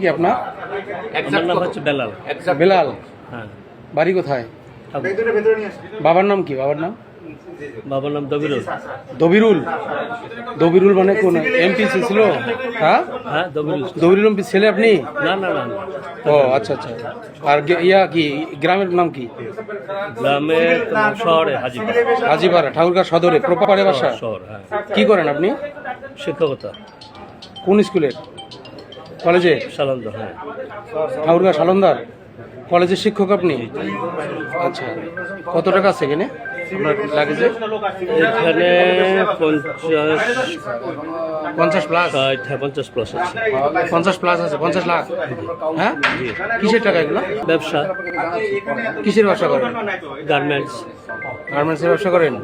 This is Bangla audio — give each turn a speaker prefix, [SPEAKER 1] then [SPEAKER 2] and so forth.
[SPEAKER 1] কি আপনার?
[SPEAKER 2] আমার নাম হচ্ছে বেলাল।
[SPEAKER 1] বেলাল।
[SPEAKER 2] হ্যাঁ।
[SPEAKER 1] বাড়ি কোথায়? বাবার নাম কি? বাবার নাম?
[SPEAKER 2] বাবার নাম দবিরুল।
[SPEAKER 1] দবিরুল। দবিরুল মানে কোন এমপি ছিল? হ্যাঁ,
[SPEAKER 2] হ্যাঁ দবিরুল।
[SPEAKER 1] দবিরুল এমপি ছেলে আপনি?
[SPEAKER 2] না না না না।
[SPEAKER 1] ও আচ্ছা আচ্ছা। আর ইয়া কি গ্রামের নাম কি?
[SPEAKER 2] গ্রামে তোমার শহরে হাজিপাড়া।
[SPEAKER 1] হাজিপাড়া, ঠাকুরগাঁ সদরে প্রপারে বাসা।
[SPEAKER 2] শহর, হ্যাঁ।
[SPEAKER 1] কি করেন আপনি?
[SPEAKER 2] শিক্ষকতা।
[SPEAKER 1] কোন স্কুলের? কলেজে?
[SPEAKER 2] সালান্দা, হ্যাঁ।
[SPEAKER 1] ঠাকুরগাঁ সালন্দার কলেজের শিক্ষক আপনি? আচ্ছা, কত টাকা আছে এখানে আপনার লাগেজে?
[SPEAKER 2] এখানে
[SPEAKER 1] 50 প্লাস।
[SPEAKER 2] 50 প্লাস আছে।
[SPEAKER 1] 50 প্লাস আছে, 50 লাখ। হ্যাঁ, কিসের টাকা এগুলো?
[SPEAKER 2] ব্যবসা,
[SPEAKER 1] কিসের ব্যবসা করেন?
[SPEAKER 2] গার্মেন্টস।
[SPEAKER 1] গার্মেন্টসের ব্যবসা করেন?